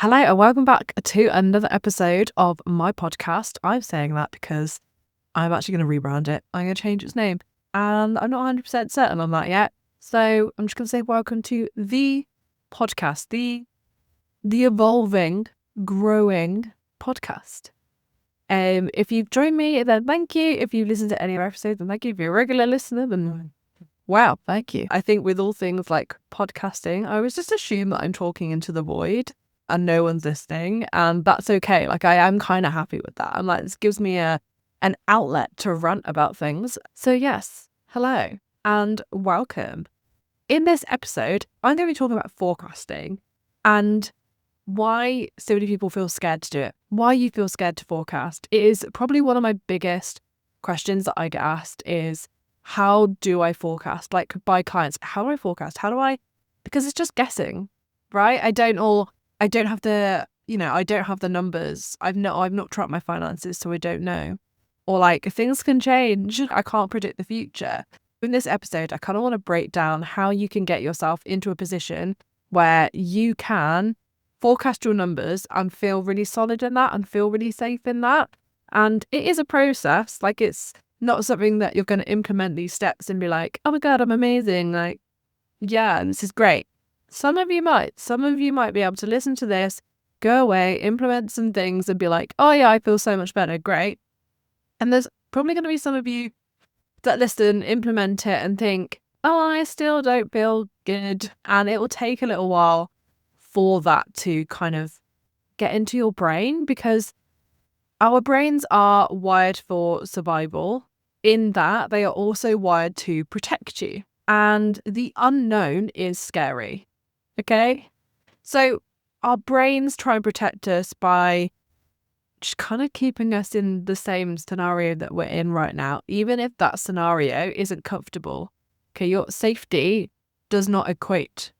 Hello and welcome back to another episode of my podcast. I'm saying that because I'm actually going to rebrand it. I'm going to change its name and I'm not 100% certain on that yet. So I'm just going to say welcome to the podcast, the evolving, growing podcast. If you've joined me, then thank you. If you've listened to any of our episodes, then thank you. If you're a regular listener, then wow, thank you. I think with all things like podcasting, I always just assume that I'm talking into the void and no one's listening, and that's okay. Like, I am kind of happy with that. I'm like, this gives me an outlet to rant about things. So yes, hello and welcome. In this episode, I'm going to be talking about forecasting and why so many people feel scared to do it. Why you feel scared to forecast. It is probably one of my biggest questions that I get asked is, how do I forecast? Like, by clients, how do I forecast? Because it's just guessing, right? I don't have the numbers. I've not tracked my finances, so I don't know. Or like, things can change. I can't predict the future. In this episode, I kind of want to break down how you can get yourself into a position where you can forecast your numbers and feel really solid in that and feel really safe in that. And it is a process. Like, it's not something that you're going to implement these steps and be like, oh my God, I'm amazing. Like, yeah, this is great. Some of you might be able to listen to this, go away, implement some things and be like, oh yeah, I feel so much better. Great. And there's probably going to be some of you that listen, implement it and think, oh, I still don't feel good. And it will take a little while for that to kind of get into your brain, because our brains are wired for survival, in that they are also wired to protect you. And the unknown is scary. Okay? So our brains try and protect us by just kind of keeping us in the same scenario that we're in right now, even if that scenario isn't comfortable. Okay, your safety does not equate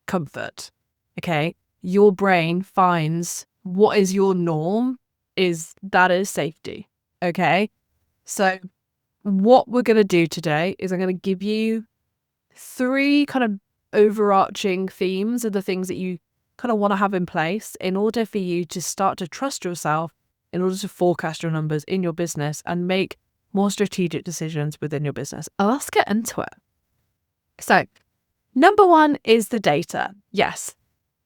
comfort. Okay? Your brain finds what is your norm is safety. Okay? So what we're going to do today is I'm going to give you 3 kind of overarching themes of the things that you kind of want to have in place in order for you to start to trust yourself, in order to forecast your numbers in your business and make more strategic decisions within your business. Let's get into it. So, number 1 is the data. Yes.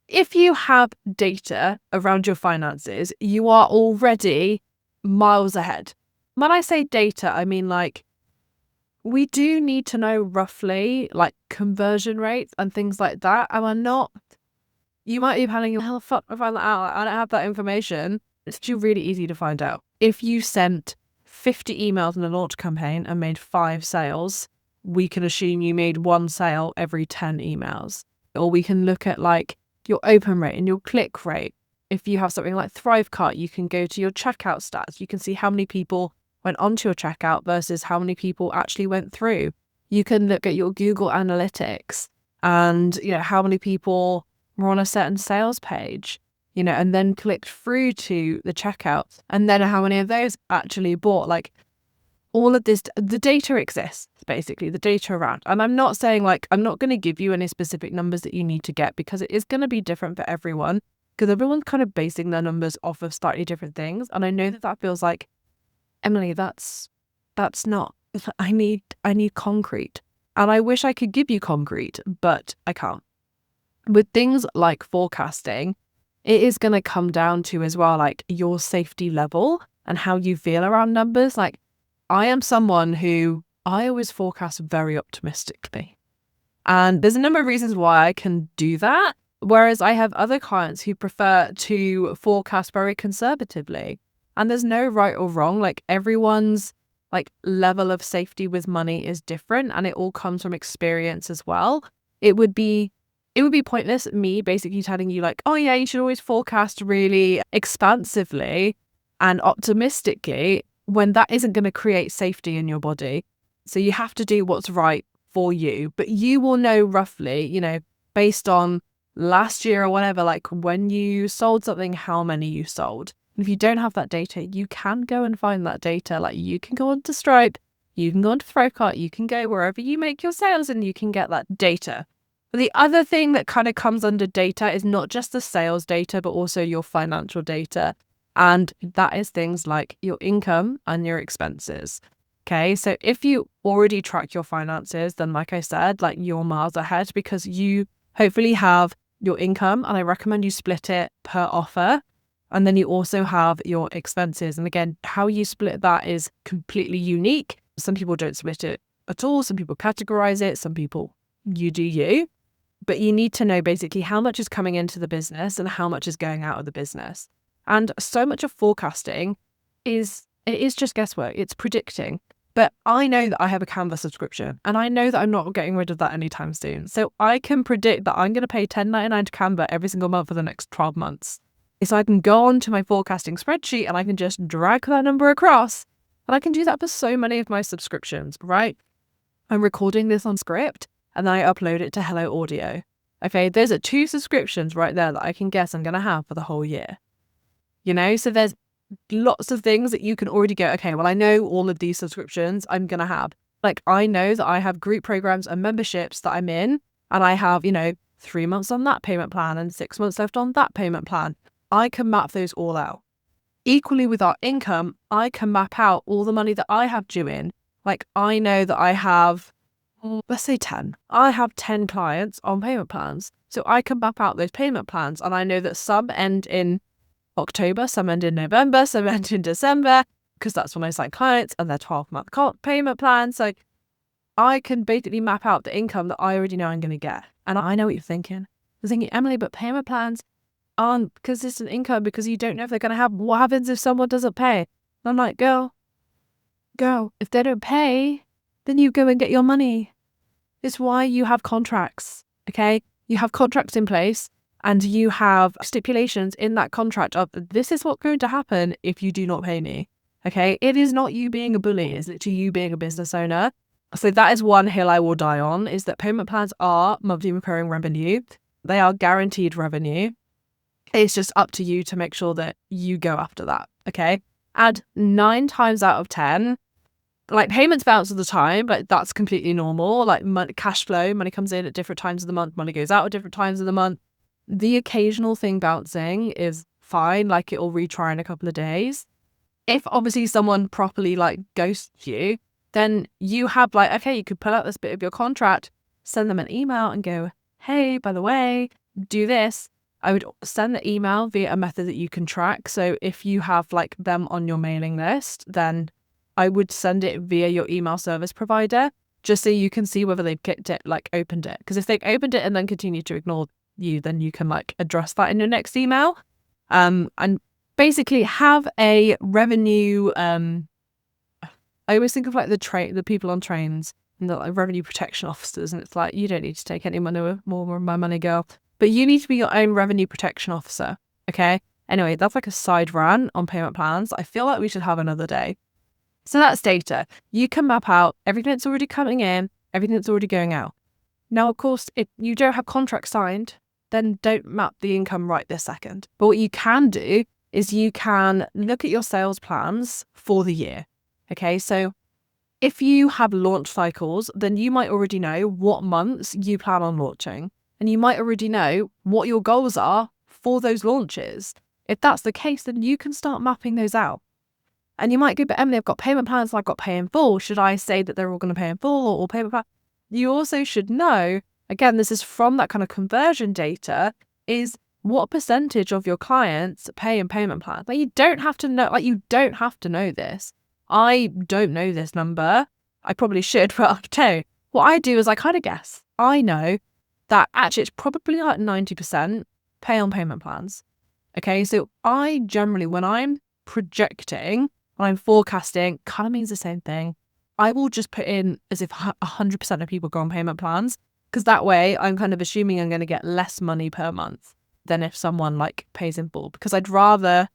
If you have data around your finances, you are already miles ahead. When I say data, I mean, like, we do need to know roughly like conversion rates and things like that. And you might be planning, hell, fuck, I find that out. I don't have that information. It's actually really easy to find out. If you sent 50 emails in a launch campaign and made 5 sales, we can assume you made 1 sale every 10 emails. Or we can look at like your open rate and your click rate. If you have something like Thrivecart, you can go to your checkout stats. You can see how many people went onto your checkout versus how many people actually went through. You can look at your Google Analytics and, how many people were on a certain sales page, and then clicked through to the checkout, and then how many of those actually bought. Like, all of this, the data exists, basically, the data around. And I'm not saying I'm not going to give you any specific numbers that you need to get, because it is going to be different for everyone, because everyone's kind of basing their numbers off of slightly different things. And I know that feels like, Emily, that's not, I need concrete. And I wish I could give you concrete, but I can't. With things like forecasting, it is going to come down to as well, like, your safety level and how you feel around numbers. Like, I am someone who I always forecast very optimistically. And there's a number of reasons why I can do that. Whereas I have other clients who prefer to forecast very conservatively. And there's no right or wrong. Like, everyone's like level of safety with money is different, and it all comes from experience as well. It would be pointless me basically telling you like, oh yeah, you should always forecast really expansively and optimistically, when that isn't going to create safety in your body. So you have to do what's right for you. But you will know roughly, based on last year or whatever, like when you sold something, how many you sold. And if you don't have that data, you can go and find that data. Like, you can go onto Stripe, you can go onto Thrivecart, you can go wherever you make your sales and you can get that data. But the other thing that kind of comes under data is not just the sales data, but also your financial data. And that is things like your income and your expenses. Okay, so if you already track your finances, then like I said, like you're miles ahead because you hopefully have your income, and I recommend you split it per offer. And then you also have your expenses. And again, how you split that is completely unique. Some people don't split it at all. Some people categorize it. Some people, you do you. But you need to know basically how much is coming into the business and how much is going out of the business. And so much of forecasting is just guesswork. It's predicting. But I know that I have a Canva subscription and I know that I'm not getting rid of that anytime soon. So I can predict that I'm going to pay $10.99 to Canva every single month for the next 12 months. So I can go on to my forecasting spreadsheet and I can just drag that number across. And I can do that for so many of my subscriptions, right? I'm recording this on script and then I upload it to Hello Audio. Okay, those are 2 subscriptions right there that I can guess I'm going to have for the whole year. You know, so there's lots of things that you can already go, okay, well, I know all of these subscriptions I'm going to have. Like, I know that I have group programs and memberships that I'm in, and I have, 3 months on that payment plan and 6 months left on that payment plan. I can map those all out. Equally with our income, I can map out all the money that I have due in. Like, I know that I have, let's say 10. I have 10 clients on payment plans. So I can map out those payment plans, and I know that some end in October, some end in November, some end in December, because that's when I sign clients and their 12-month payment plan. So I can basically map out the income that I already know I'm going to get. And I know what you're thinking. You're thinking, Emily, but payment plans aren't consistent income because you don't know if they're going to have. What happens if someone doesn't pay? And I'm like, girl, if they don't pay, then you go and get your money. It's why you have contracts, okay? You have contracts in place. And you have stipulations in that contract of this is what's going to happen if you do not pay me. Okay. It is not you being a bully. It's literally you being a business owner. So that is one hill I will die on, is that payment plans are monthly recurring revenue. They are guaranteed revenue. It's just up to you to make sure that you go after that. Okay. And 9 times out of 10, like payments bounce all the time, but that's completely normal. Like cash flow, money comes in at different times of the month, money goes out at different times of the month. The occasional thing bouncing is fine, like it'll retry in a couple of days. If obviously someone properly like ghosts you, then you have like, okay, you could pull out this bit of your contract, send them an email and go, hey, by the way, do this. I would send the email via a method that you can track. So if you have like them on your mailing list, then I would send it via your email service provider, just so you can see whether they've clicked it, like opened it. Because if they've opened it and then continue to ignore you, then you can like address that in your next email, and basically have a revenue. I always think of like the people on trains and the like revenue protection officers, and it's like, you don't need to take any money more of my money, girl, but you need to be your own revenue protection officer. Okay. Anyway, that's like a side rant on payment plans. I feel like we should have another day. So that's data. You can map out everything that's already coming in, everything that's already going out. Now, of course, if you don't have contracts signed, then don't map the income right this second. But what you can do is you can look at your sales plans for the year. Okay, so if you have launch cycles, then you might already know what months you plan on launching. And you might already know what your goals are for those launches. If that's the case, then you can start mapping those out. And you might go, but Emily, I've got payment plans, I've got pay in full. Should I say that they're all going to pay in full or all payment plan? You also should know, again, this is from that kind of conversion data, is what percentage of your clients pay in payment plans. Like you don't have to know this. I don't know this number. I probably should, but I'll tell you. What I do is I kind of guess. I know that actually it's probably like 90% pay on payment plans. Okay, so I generally, when I'm projecting, when I'm forecasting, kind of means the same thing. I will just put in as if 100% of people go on payment plans, because that way I'm kind of assuming I'm going to get less money per month than if someone like pays in full, because I'd rather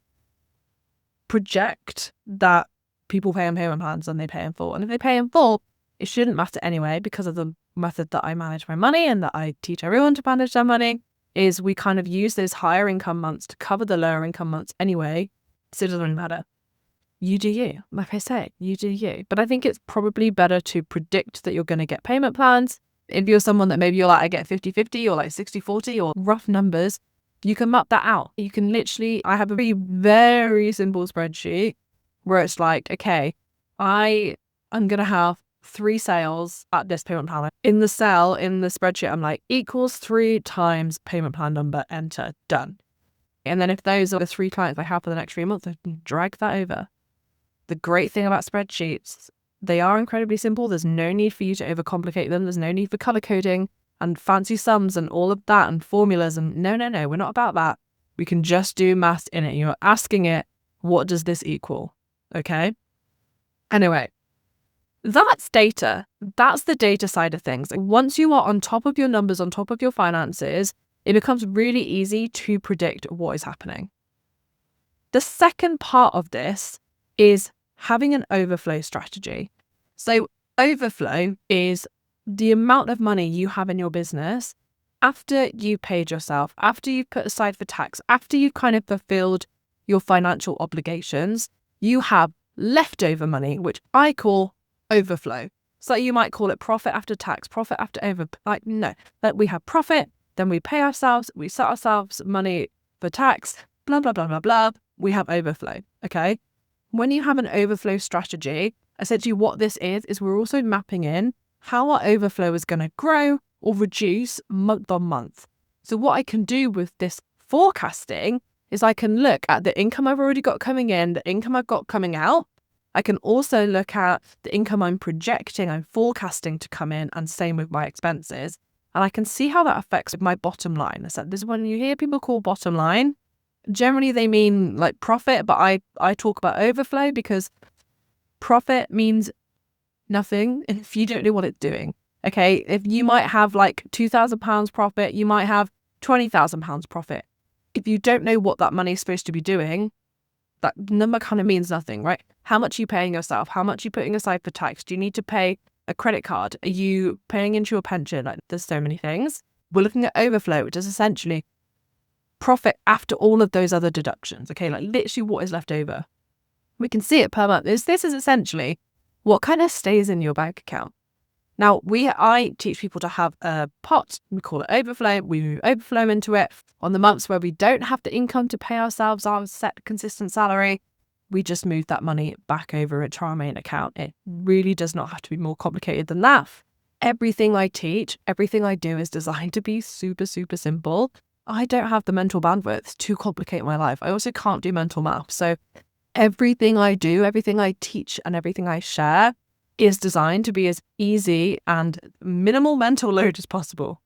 project that people pay on payment plans than they pay in full. And if they pay in full, it shouldn't matter anyway, because of the method that I manage my money and that I teach everyone to manage their money, is we kind of use those higher income months to cover the lower income months anyway. So it doesn't matter. You do you. Like I say, you do you. But I think it's probably better to predict that you're going to get payment plans. If you're someone that maybe you're like, I get 50-50 or like 60-40 or rough numbers, you can map that out. You can literally, I have a very, very simple spreadsheet where it's like, okay, I'm going to have 3 sales at this payment plan. In the cell, in the spreadsheet, I'm like, equals 3 times payment plan number, enter, done. And then if those are the 3 clients I have for the next 3 months, I can drag that over. The great thing about spreadsheets, they are incredibly simple. There's no need for you to overcomplicate them. There's no need for color coding and fancy sums and all of that and formulas. And no, we're not about that. We can just do math in it. You're asking it, what does this equal? Okay. Anyway, that's data. That's the data side of things. And once you are on top of your numbers, on top of your finances, it becomes really easy to predict what is happening. The second part of this is having an overflow strategy. So overflow is the amount of money you have in your business after you paid yourself, after you've put aside for tax, after you've kind of fulfilled your financial obligations, you have leftover money, which I call overflow. So you might call it profit after tax, profit after no, but we have profit, then we pay ourselves, we set ourselves money for tax, blah, blah, blah, blah, blah. We have overflow. Okay. When you have an overflow strategy, essentially what this is we're also mapping in how our overflow is going to grow or reduce month on month. So what I can do with this forecasting is I can look at the income I've already got coming in, the income I've got coming out. I can also look at the income I'm projecting, I'm forecasting to come in, and same with my expenses. And I can see how that affects my bottom line. So this is when you hear people call bottom line. Generally, they mean like profit, but I talk about overflow because profit means nothing if you don't know what it's doing. Okay, if you might have like £2,000 profit, you might have £20,000 profit. If you don't know what that money is supposed to be doing, that number kind of means nothing, right? How much are you paying yourself? How much are you putting aside for tax? Do you need to pay a credit card? Are you paying into your pension? Like, there's so many things. We're looking at overflow, which is essentially profit after all of those other deductions. Okay, like literally what is left over. We can see it per month. This is essentially what kind of stays in your bank account. Now, I teach people to have a pot. We call it overflow. We move overflow into it. On the months where we don't have the income to pay ourselves our set consistent salary, we just move that money back over into our main account. It really does not have to be more complicated than that. Everything I teach, everything I do is designed to be super, super simple. I don't have the mental bandwidth to complicate my life. I also can't do mental math. So everything I do, everything I teach, and everything I share is designed to be as easy and minimal mental load as possible.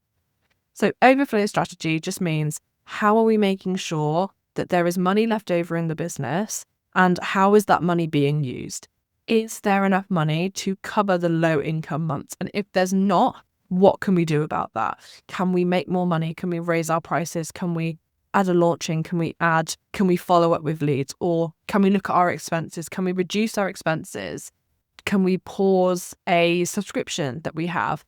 So overflow strategy just means, how are we making sure that there is money left over in the business, and how is that money being used? Is there enough money to cover the low income months? And if there's not, what can we do about that? Can we make more money? Can we raise our prices? Can we add a launching? Can we follow up with leads? Or can we look at our expenses? Can we reduce our expenses? Can we pause a subscription that we have?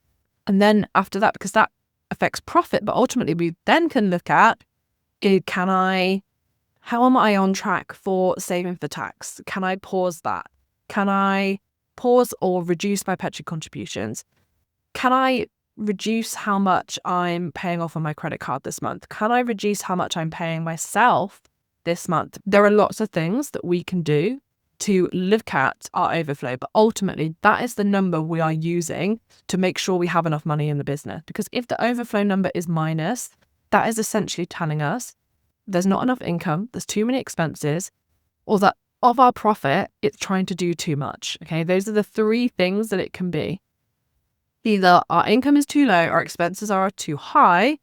And then after that, because that affects profit, but ultimately we then can look at, how am I on track for saving for tax? Can I pause that? Can I pause or reduce my pension contributions? Can I reduce how much I'm paying off on my credit card this month? Can I reduce how much I'm paying myself this month? There are lots of things that we can do to look at our overflow, but ultimately that is the number we are using to make sure we have enough money in the business. Because if the overflow number is minus, that is essentially telling us there's not enough income, there's too many expenses, or that of our profit, it's trying to do too much. Okay, those are the 3 things that it can be. Either our income is too low, our expenses are too high,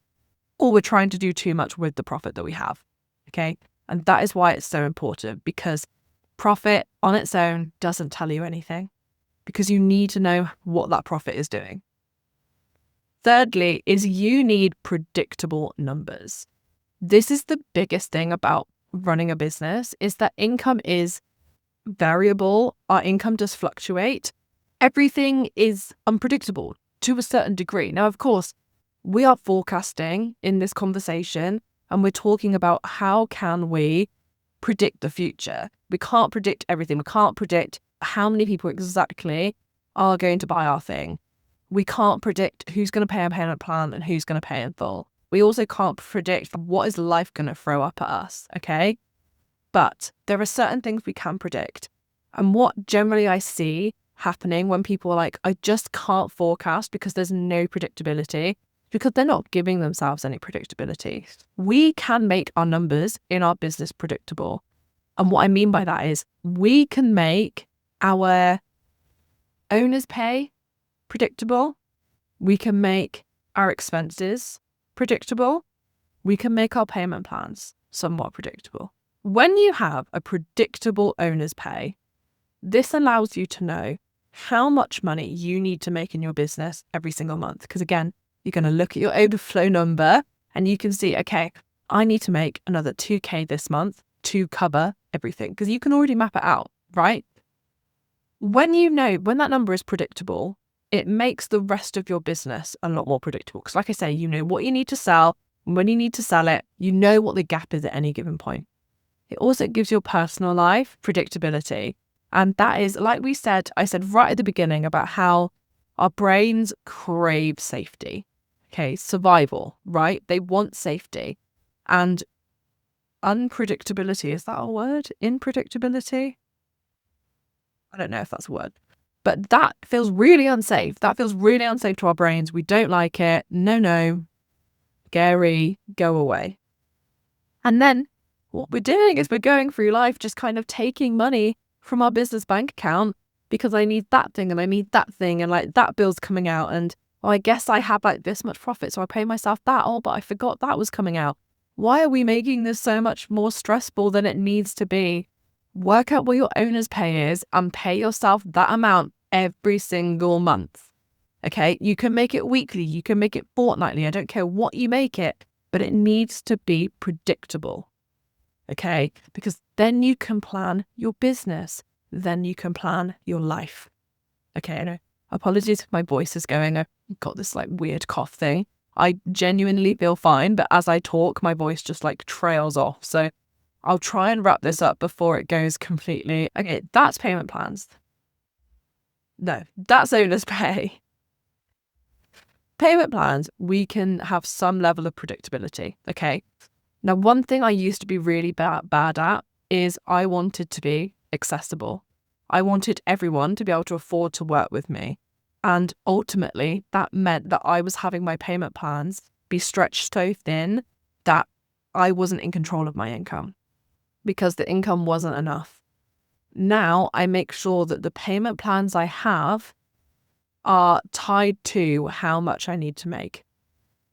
or we're trying to do too much with the profit that we have. Okay, and that is why it's so important, because profit on its own doesn't tell you anything, because you need to know what that profit is doing. Thirdly, is you need predictable numbers. This is the biggest thing about running a business, is that income is variable. Our income does fluctuate. Everything is unpredictable to a certain degree. Now, of course, we are forecasting in this conversation, and we're talking about how can we predict the future. We can't predict everything. We can't predict how many people exactly are going to buy our thing. We can't predict who's going to pay a payment plan and who's going to pay in full. We also can't predict what is life going to throw up at us, okay? But there are certain things we can predict. And what generally I see happening when people are like, I just can't forecast because there's no predictability, because they're not giving themselves any predictability. We can make our numbers in our business predictable. And what I mean by that is we can make our owner's pay predictable. We can make our expenses predictable. We can make our payment plans somewhat predictable. When you have a predictable owner's pay, this allows you to know how much money you need to make in your business every single month. Because again, you're going to look at your overflow number and you can see, okay, I need to make another 2K this month to cover everything, because you can already map it out, right? When that number is predictable, it makes the rest of your business a lot more predictable. Because like I say, you know what you need to sell, when you need to sell it, you know what the gap is at any given point. It also gives your personal life predictability. And that is, like I said right at the beginning about how our brains crave safety. Okay, survival, right? They want safety. And unpredictability, is that a word? Unpredictability? I don't know if that's a word. But that feels really unsafe. That feels really unsafe to our brains. We don't like it. No. Scary, go away. And then what we're doing is we're going through life just kind of taking money from our business bank account because I need that thing and I need that thing and like that bill's coming out and I guess I have like this much profit so I pay myself that. Oh, but I forgot that was coming out. Why are we making this so much more stressful than it needs to be? Work out what your owner's pay is and pay yourself that amount every single month. Okay, you can make it weekly, you can make it fortnightly. I don't care what you make it, but it needs to be predictable. Okay, because then you can plan your business, then you can plan your life. Okay, I know. Apologies if my voice is going. I've got this like weird cough thing. I genuinely feel fine, but as I talk, my voice just like trails off. So I'll try and wrap this up before it goes completely. Okay, that's payment plans. No, that's owner's pay. Payment plans, we can have some level of predictability. Okay. Now, one thing I used to be really bad at is I wanted to be accessible. I wanted everyone to be able to afford to work with me. And ultimately, that meant that I was having my payment plans be stretched so thin that I wasn't in control of my income because the income wasn't enough. Now, I make sure that the payment plans I have are tied to how much I need to make.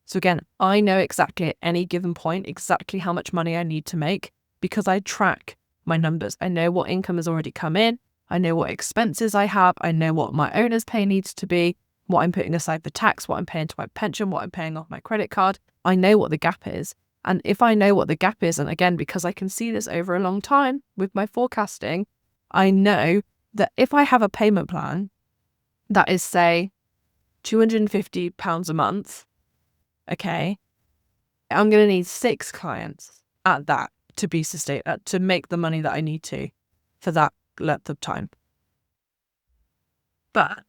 So again, I know exactly at any given point exactly how much money I need to make because I track my numbers. I know what income has already come in. I know what expenses I have. I know what my owner's pay needs to be, what I'm putting aside for tax, what I'm paying to my pension, what I'm paying off my credit card. I know what the gap is. And if I know what the gap is, and again, because I can see this over a long time with my forecasting, I know that if I have a payment plan that is, say, £250 a month, okay, I'm going to need 6 clients at that to be sustained, to make the money that I need to for that length of time. But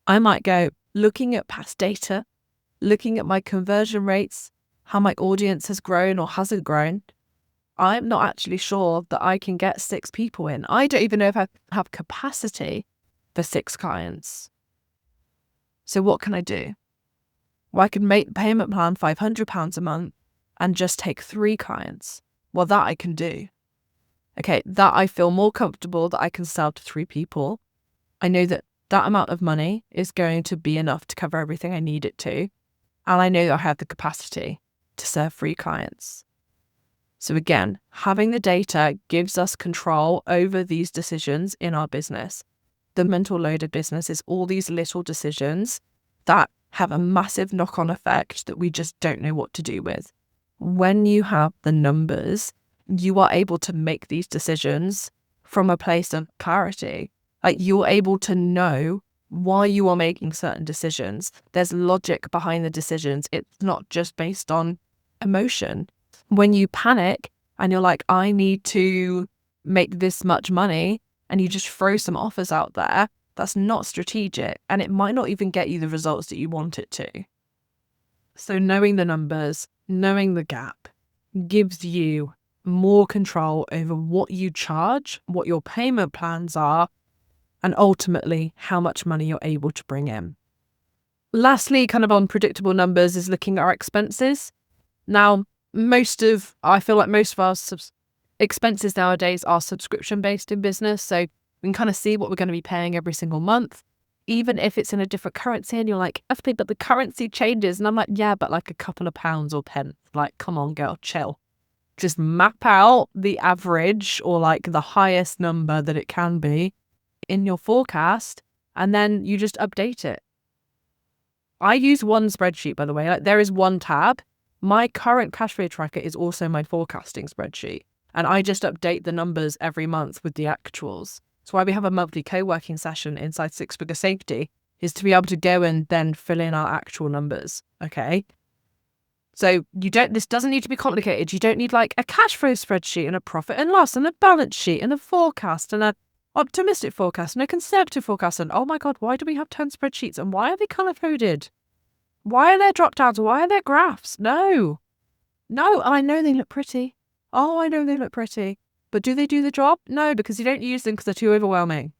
I might go looking at past data, looking at my conversion rates, how my audience has grown or hasn't grown. I'm not actually sure that I can get 6 people in. I don't even know if I have capacity for 6 clients. So what can I do? Well, I can make the payment plan £500 a month and just take 3 clients. Well, that I can do. Okay, that I feel more comfortable that I can sell to 3 people. I know that that amount of money is going to be enough to cover everything I need it to. And I know I have the capacity to serve 3 clients. So again, having the data gives us control over these decisions in our business. The mental load of business is all these little decisions that have a massive knock-on effect that we just don't know what to do with. When you have the numbers, you are able to make these decisions from a place of clarity. Like you're able to know why you are making certain decisions. There's logic behind the decisions. It's not just based on emotion. When you panic and you're like, I need to make this much money, and you just throw some offers out there, That's not strategic, and it might not even get you the results that you want it to. So knowing the numbers, knowing the gap gives you more control over what you charge, what your payment plans are, and ultimately how much money you're able to bring in. Lastly, kind of on predictable numbers, is looking at our expenses. Now, I feel like most of our expenses nowadays are subscription-based in business. So we can kind of see what we're going to be paying every single month, even if it's in a different currency. And you're like, but the currency changes. And I'm like, yeah, but like a couple of pounds or pence. Like, come on, girl, chill. Just map out the average or like the highest number that it can be in your forecast, and then you just update it. I use one spreadsheet, by the way. Like, there is one tab. My current cash flow tracker is also my forecasting spreadsheet. And I just update the numbers every month with the actuals. That's why we have a monthly co-working session inside Six Figure Safety, is to be able to go and then fill in our actual numbers. Okay. So this doesn't need to be complicated. You don't need like a cash flow spreadsheet and a profit and loss and a balance sheet and a forecast and an optimistic forecast and a conservative forecast. And oh my God, why do we have 10 spreadsheets? And why are they color coded? Why are there drop downs? Why are there graphs? No, I know they look pretty. Oh, I know they look pretty. But do they do the job? No, because you don't use them because they're too overwhelming.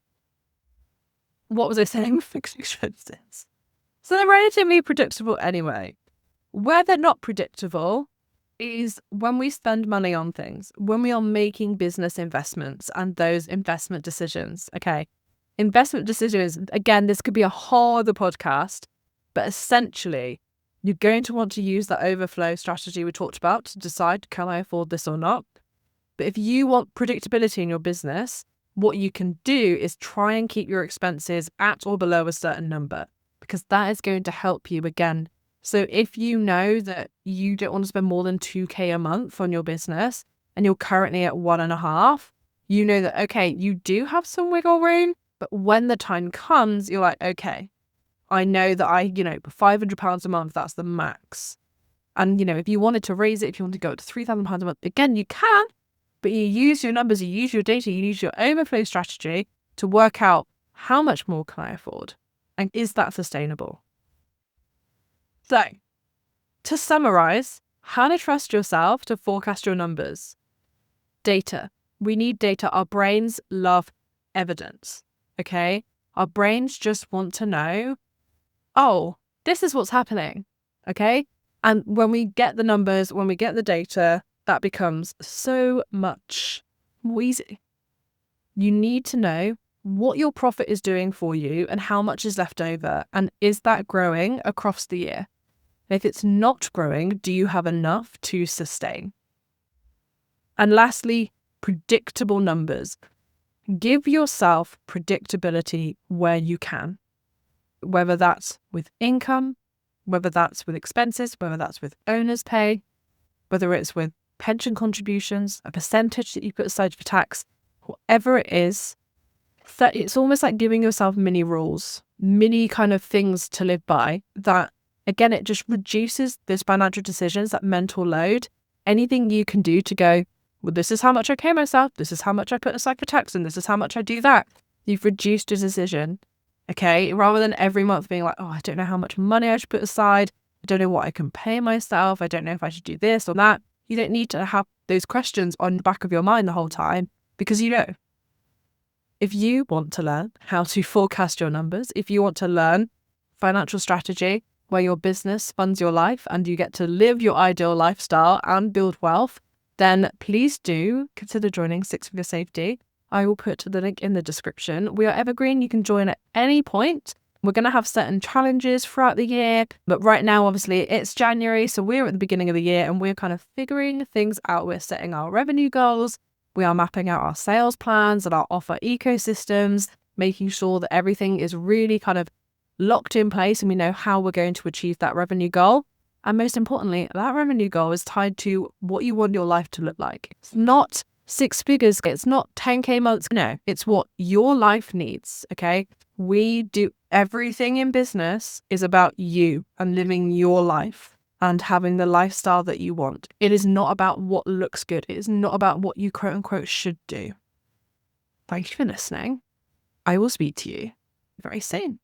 What was I saying with fixed expenses? So they're relatively predictable anyway. Where they're not predictable is when we spend money on things, when we are making business investments and those investment decisions. Okay. Investment decisions, again, this could be a whole other podcast, but essentially you're going to want to use that overflow strategy we talked about to decide, can I afford this or not? But if you want predictability in your business, what you can do is try and keep your expenses at or below a certain number, because that is going to help you again. So if you know that you don't want to spend more than 2K a month on your business and you're currently at 1.5, you know that, okay, you do have some wiggle room, but when the time comes, you're like, okay, I know that £500 a month, that's the max. And, if you wanted to raise it, if you want to go up to £3,000 a month, again, you can, but you use your numbers, you use your data, you use your overflow strategy to work out how much more can I afford? And is that sustainable? So, to summarize, how to trust yourself to forecast your numbers. Data. We need data. Our brains love evidence, okay? Our brains just want to know, oh, this is what's happening, okay? And when we get the numbers, when we get the data, that becomes so much more easy. You need to know what your profit is doing for you and how much is left over. And is that growing across the year? If it's not growing, do you have enough to sustain? And lastly, predictable numbers. Give yourself predictability where you can, whether that's with income, whether that's with expenses, whether that's with owner's pay, whether it's with pension contributions, a percentage that you put aside for tax, whatever it is. That it's almost like giving yourself mini rules, mini kind of things to live by that, again, it just reduces those financial decisions, that mental load. Anything you can do to go, well, this is how much I pay myself, this is how much I put aside for tax, and this is how much I do that. You've reduced a decision, okay? Rather than every month being like, oh, I don't know how much money I should put aside. I don't know what I can pay myself. I don't know if I should do this or that. You don't need to have those questions on the back of your mind the whole time, because you know. If you want to learn how to forecast your numbers, if you want to learn financial strategy where your business funds your life and you get to live your ideal lifestyle and build wealth, then please do consider joining Six Figure Safety. I will put the link in the description. We are evergreen. You can join at any point. We're going to have certain challenges throughout the year, but right now, obviously, it's January, so we're at the beginning of the year and we're kind of figuring things out. We're setting our revenue goals. We are mapping out our sales plans and our offer ecosystems, making sure that everything is really kind of locked in place and we know how we're going to achieve that revenue goal. And most importantly, that revenue goal is tied to what you want your life to look like. It's not six figures. It's not 10K months. No, it's what your life needs. Okay. We do everything in business is about you and living your life and having the lifestyle that you want. It is not about what looks good. It is not about what you quote unquote should do. Thank you for listening. I will speak to you very soon.